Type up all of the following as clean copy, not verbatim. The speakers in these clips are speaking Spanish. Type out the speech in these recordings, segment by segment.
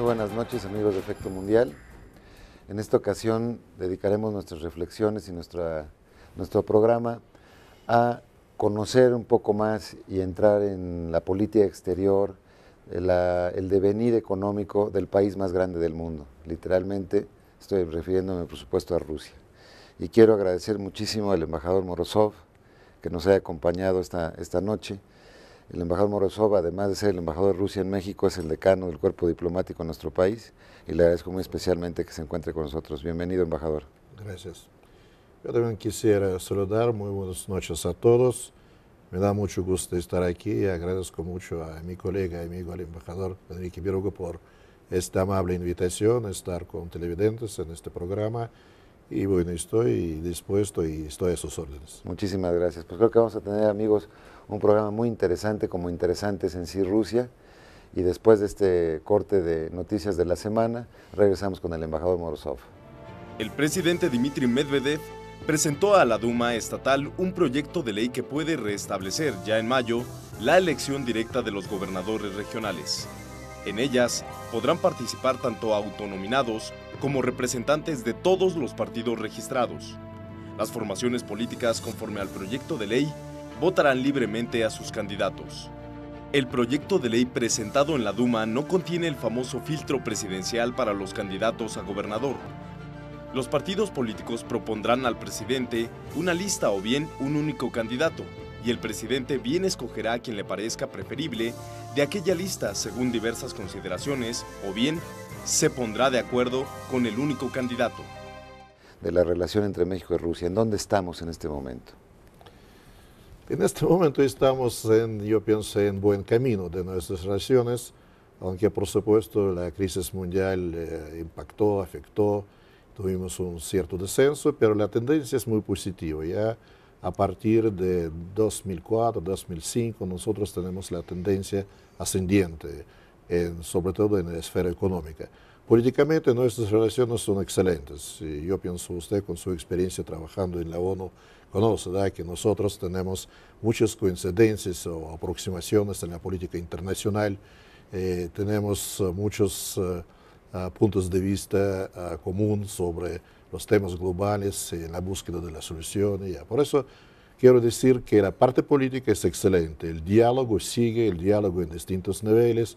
buenas noches, amigos de Efecto Mundial. En esta ocasión dedicaremos nuestras reflexiones y nuestro programa a conocer un poco más y entrar en la política exterior, el devenir económico del país más grande del mundo. Literalmente estoy refiriéndome, por supuesto, a Rusia. Y quiero agradecer muchísimo al embajador Morozov que nos haya acompañado esta noche. El embajador Morozov, además de ser el embajador de Rusia en México, es el decano del cuerpo diplomático en nuestro país y le agradezco muy especialmente que se encuentre con nosotros. Bienvenido, embajador. Gracias. Yo también quisiera saludar, muy buenas noches a todos. Me da mucho gusto estar aquí y agradezco mucho a mi colega y amigo, el embajador Enrique Virugo, por esta amable invitación a estar con televidentes en este programa. Y bueno, estoy dispuesto y estoy a sus órdenes. Muchísimas gracias. Pues creo que vamos a tener, amigos, un programa muy interesante, como interesante es en sí Rusia. Y después de este corte de noticias de la semana, regresamos con el embajador Morozov. El presidente Dmitry Medvedev presentó a la Duma estatal un proyecto de ley que puede restablecer ya en mayo la elección directa de los gobernadores regionales. En ellas podrán participar tanto autonominados como representantes de todos los partidos registrados. Las formaciones políticas, conforme al proyecto de ley, votarán libremente a sus candidatos. El proyecto de ley presentado en la Duma no contiene el famoso filtro presidencial para los candidatos a gobernador. Los partidos políticos propondrán al presidente una lista o bien un único candidato, y el presidente bien escogerá a quien le parezca preferible de aquella lista según diversas consideraciones, o bien se pondrá de acuerdo con el único candidato. De la relación entre México y Rusia, ¿en dónde estamos en este momento? En este momento estamos, yo pienso, en buen camino de nuestras relaciones, aunque por supuesto la crisis mundial impactó, afectó, tuvimos un cierto descenso, pero la tendencia es muy positiva. Ya a partir de 2004, 2005, nosotros tenemos la tendencia ascendiente, sobre todo en la esfera económica. Políticamente nuestras relaciones son excelentes. Yo pienso, usted con su experiencia trabajando en la ONU conoce, ¿verdad?, que nosotros tenemos muchas coincidencias o aproximaciones en la política internacional, tenemos muchos puntos de vista común sobre los temas globales en la búsqueda de la solución. Por eso quiero decir que la parte política es excelente, el diálogo sigue, el diálogo en distintos niveles.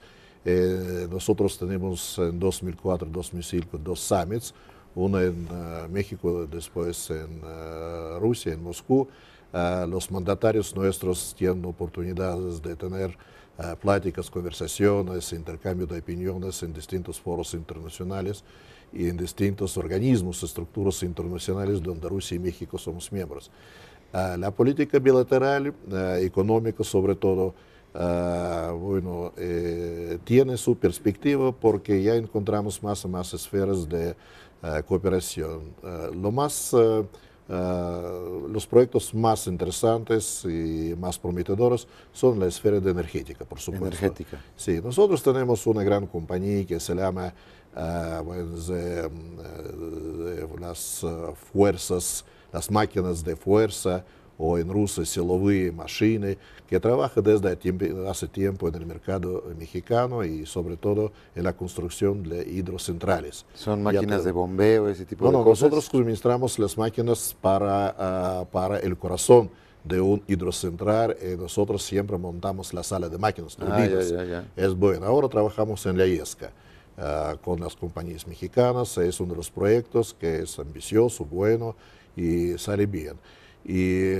Nosotros tenemos en 2004-2005 dos summits, uno en México, después en Rusia, en Moscú. Los mandatarios nuestros tienen oportunidades de tener pláticas, conversaciones, intercambio de opiniones en distintos foros internacionales y en distintos organismos, estructuras internacionales donde Rusia y México somos miembros. La política bilateral, económica sobre todo, bueno, tiene su perspectiva porque ya encontramos más y más esferas de cooperación. Los proyectos más interesantes y más prometedores son la esfera de energética, por supuesto. Energética. Sí, nosotros tenemos una gran compañía que se llama las fuerzas, las máquinas de fuerza, o en ruso silovые машины, que trabaja desde hace tiempo en el mercado mexicano y sobre todo en la construcción de hidrocentrales. ¿Son máquinas de bombeo, ese tipo de cosas? Nosotros suministramos las máquinas para el corazón de un hidrocentral. Nosotros siempre montamos la sala de máquinas, turbinas. Es bueno. Ahora trabajamos en la IESCA con las compañías mexicanas. Es uno de los proyectos que es ambicioso, bueno y sale bien. Y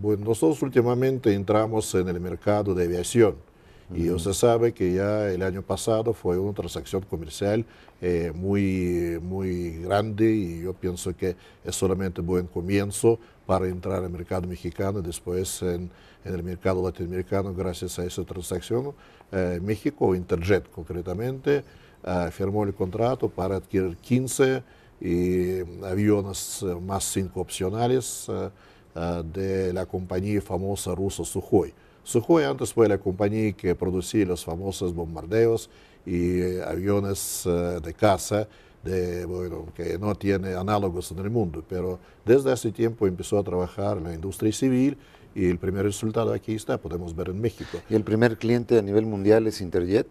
bueno, nosotros últimamente entramos en el mercado de aviación y usted sabe que ya el año pasado fue una transacción comercial muy grande y yo pienso que es solamente buen comienzo para entrar al mercado mexicano y después en el mercado latinoamericano gracias a esa transacción. México, Interjet concretamente, firmó el contrato para adquirir 15 aviones más 5 opcionales de la compañía famosa rusa Sukhoi. Sukhoi antes fue la compañía que producía los famosos bombardeos y aviones de caza bueno, que no tiene análogos en el mundo, pero desde hace tiempo empezó a trabajar en la industria civil y el primer resultado aquí está, podemos ver en México. ¿Y el primer cliente a nivel mundial es Interjet?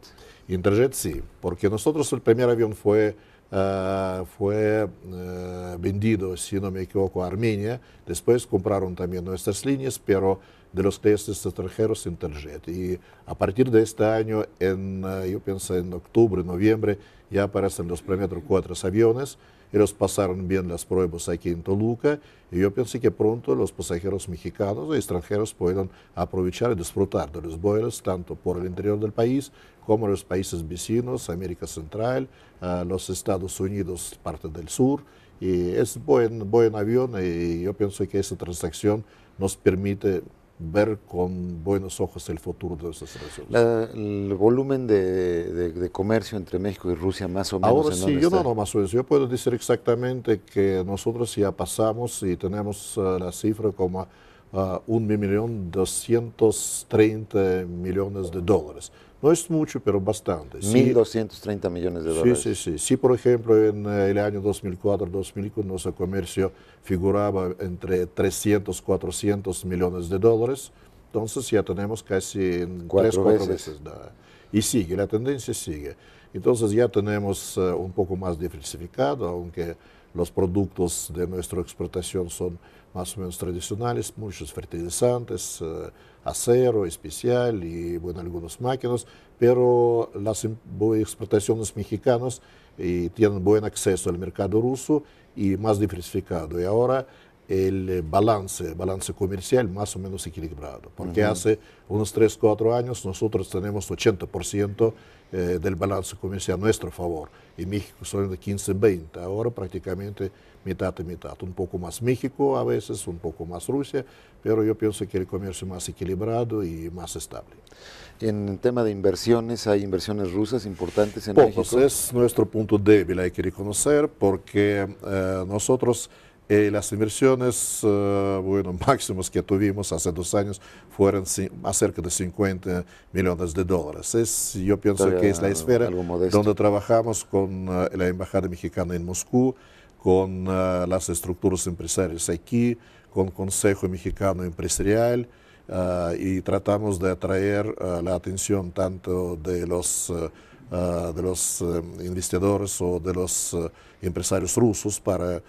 Interjet sí, porque nosotros el primer avión fue vendido, si no me equivoco, a Armenia. Después compraron también nuestras líneas, pero de los clientes extranjeros Interjet. Y a partir de este año, yo pienso en octubre, noviembre, ya aparecen los primeros 4 aviones. Ellos pasaron bien las pruebas aquí en Toluca y yo pienso que pronto los pasajeros mexicanos y extranjeros puedan aprovechar y disfrutar de los vuelos tanto por el interior del país como los países vecinos, América Central, los Estados Unidos, parte del sur. Y es buen avión y yo pienso que esa transacción nos permite ver con buenos ojos el futuro de esas relaciones. El volumen de comercio entre México y Rusia más o menos. Ahora sí, yo no más o menos. Yo puedo decir exactamente que nosotros ya pasamos y tenemos la cifra como 1.230.000.000 de dólares. No es mucho, pero bastante. 1.230 millones de dólares. Sí. Sí, por ejemplo, en el año 2004-2005 nuestro comercio figuraba entre 300, 400 millones de dólares. Entonces ya tenemos casi 4 veces. Y sigue, la tendencia sigue. Entonces ya tenemos un poco más diversificado, aunque los productos de nuestra exportación son más o menos tradicionales, muchos fertilizantes, acero especial y bueno, algunas máquinas, pero las exportaciones mexicanas tienen buen acceso al mercado ruso y más diversificado. Y ahora el balance comercial más o menos equilibrado, porque hace unos 3, 4 años nosotros tenemos 80% del balance comercial a nuestro favor, y México son de 15, 20, ahora prácticamente mitad y mitad, un poco más México a veces, un poco más Rusia, pero yo pienso que el comercio más equilibrado y más estable. En el tema de inversiones, ¿hay inversiones rusas importantes en Pocos, México? es nuestro punto débil, hay que reconocer, porque nosotros las inversiones máximas que tuvimos hace 2 años fueron cerca de 50 millones de dólares. Yo pienso Todavía que es la esfera donde trabajamos con la Embajada Mexicana en Moscú, con las estructuras empresariales aquí, con Consejo Mexicano Empresarial, y tratamos de atraer la atención tanto de los investidores o de los empresarios rusos para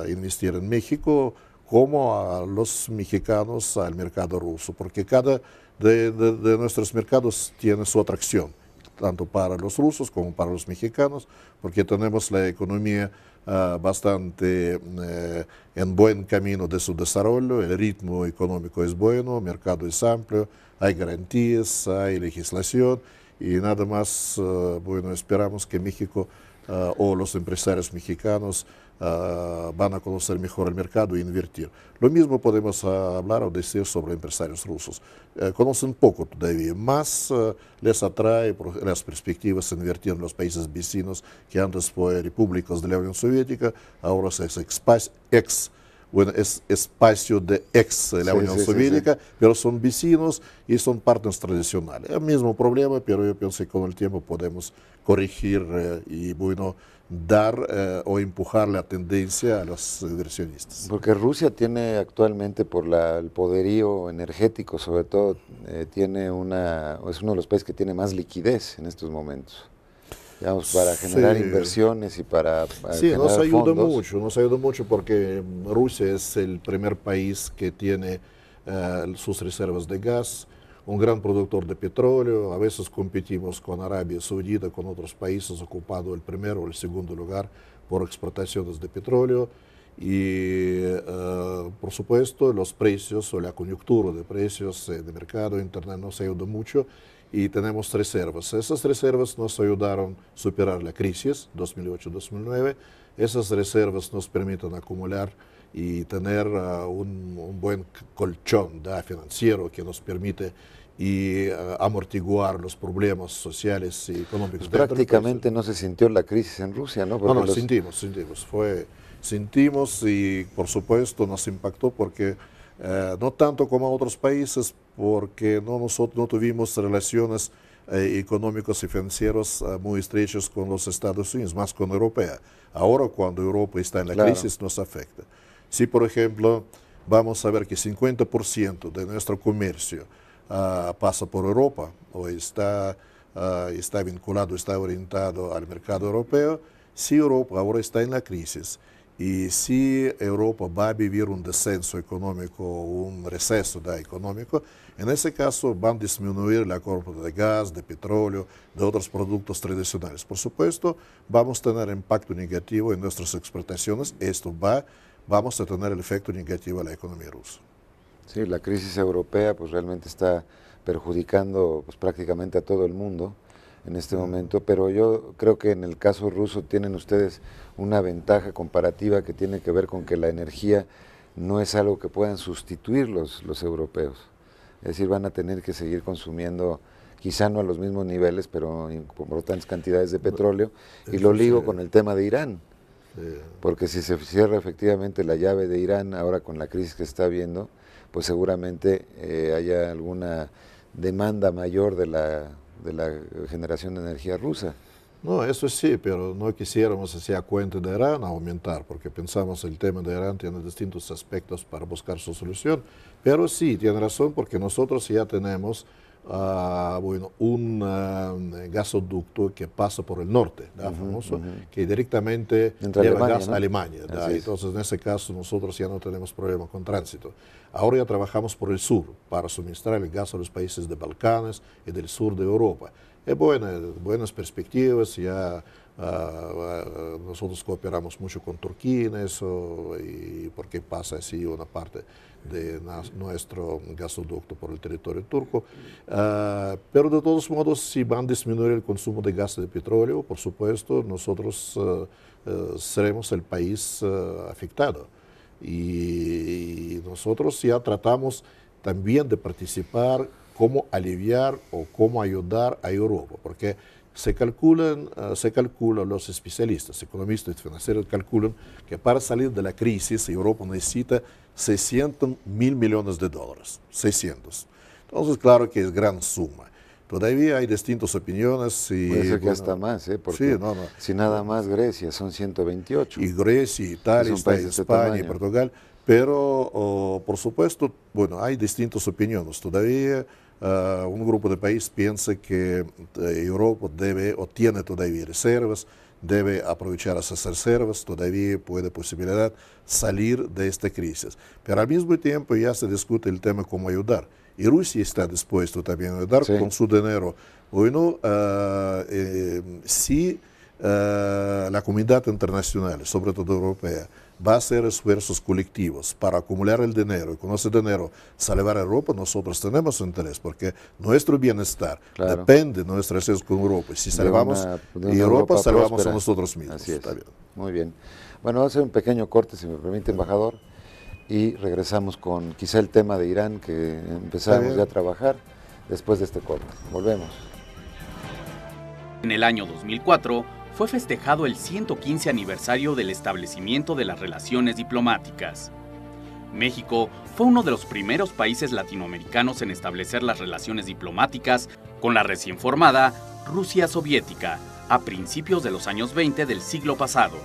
investir en México, como a los mexicanos al mercado ruso, porque cada de nuestros mercados tiene su atracción, tanto para los rusos como para los mexicanos, porque tenemos la economía bastante en buen camino de su desarrollo, el ritmo económico es bueno, el mercado es amplio, hay garantías, hay legislación y nada más, esperamos que México o los empresarios mexicanos van a conocer mejor el mercado e invertir. Lo mismo podemos hablar o decir sobre empresarios rusos. Conocen poco todavía, más les atrae por las perspectivas de invertir en los países vecinos que antes fue repúblicas de la Unión Soviética, ahora es espacio de la Unión Soviética, pero son vecinos y son partners tradicionales. El mismo problema, pero yo pienso que con el tiempo podemos corregir y dar o empujar la tendencia a los inversionistas. Porque Rusia tiene actualmente, por el poderío energético sobre todo, es uno de los países que tiene más liquidez en estos momentos. Digamos, para generar inversiones y para generar nos ayuda fondos. Nos ayuda mucho porque Rusia es el primer país que tiene sus reservas de gas, un gran productor de petróleo. A veces competimos con Arabia Saudita, con otros países ocupando el primero o el segundo lugar por exportaciones de petróleo. Y por supuesto los precios o la coyuntura de precios de mercado interno nos ayuda mucho. Y tenemos reservas. Esas reservas nos ayudaron a superar la crisis 2008-2009. Esas reservas nos permiten acumular y tener un buen colchón financiero que nos permite amortiguar los problemas sociales y económicos. Pues prácticamente no se sintió la crisis en Rusia, ¿no? Porque sentimos y por supuesto nos impactó porque no tanto como a otros países, porque nosotros no tuvimos relaciones económicos y financieros muy estrechos con los Estados Unidos, más con Europa. Ahora, cuando Europa está en la crisis, nos afecta. Si, por ejemplo, vamos a ver que 50% de nuestro comercio pasa por Europa o está vinculado, está orientado al mercado europeo, si Europa ahora está en la crisis y si Europa va a vivir un descenso económico, un receso económico, en ese caso van a disminuir la compra de gas, de petróleo, de otros productos tradicionales. Por supuesto, vamos a tener impacto negativo en nuestras exportaciones. Vamos a tener el efecto negativo en la economía rusa. Sí, la crisis europea pues realmente está perjudicando pues, prácticamente a todo el mundo en este momento, pero yo creo que en el caso ruso tienen ustedes una ventaja comparativa que tiene que ver con que la energía no es algo que puedan sustituir los europeos. Es decir, van a tener que seguir consumiendo, quizá no a los mismos niveles, pero importantes cantidades de petróleo, y lo ligo con el tema de Irán. Porque si se cierra efectivamente la llave de Irán, ahora con la crisis que está habiendo, pues seguramente haya alguna demanda mayor de la generación de energía rusa. No, eso sí, pero no quisiéramos hacer cuenta de Irán aumentar, porque pensamos el tema de Irán tiene distintos aspectos para buscar su solución, pero sí, tiene razón, porque nosotros ya tenemos un gasoducto que pasa por el norte, famoso, que directamente lleva gas a Alemania. Entonces, en ese caso, nosotros ya no tenemos problema con tránsito. Ahora ya trabajamos por el sur para suministrar el gas a los países de Balcanes y del sur de Europa. Es buenas perspectivas, ya nosotros cooperamos mucho con Turquía en eso, y porque pasa así una parte de nuestro gasoducto por el territorio turco. Pero de todos modos, si van a disminuir el consumo de gas y de petróleo, por supuesto, nosotros seremos el país afectado. Y nosotros ya tratamos también de participar cómo aliviar o cómo ayudar a Europa, porque se calculan los especialistas, economistas y financieros calculan que para salir de la crisis Europa necesita 600 mil millones de dólares, 600. Entonces, claro que es gran suma. Todavía hay distintas opiniones. Puede ser que hasta más, porque si nada más Grecia son 128. Y Grecia, Italia, España y Portugal. Pero, por supuesto, hay distintas opiniones. Todavía un grupo de países piensa que Europa debe o tiene todavía reservas, debe aprovechar esas reservas, todavía puede posibilidad salir de esta crisis. Pero al mismo tiempo ya se discute el tema cómo ayudar. Y Rusia está dispuesto también a ayudar con su dinero. Si la comunidad internacional, sobre todo europea, va a hacer esfuerzos colectivos para acumular el dinero y con ese dinero salvar a Europa, nosotros tenemos interés, porque nuestro bienestar depende de nuestras relaciones con Europa. Si salvamos Europa, salvamos a nosotros mismos. Así es. Muy bien. Bueno, vamos a hacer un pequeño corte, si me permite, embajador, y regresamos con quizá el tema de Irán, que empezamos ya a trabajar después de este corte. Volvemos. En el año 2004, fue festejado el 115 aniversario del establecimiento de las relaciones diplomáticas. México fue uno de los primeros países latinoamericanos en establecer las relaciones diplomáticas con la recién formada Rusia soviética a principios de los años 20 del siglo pasado.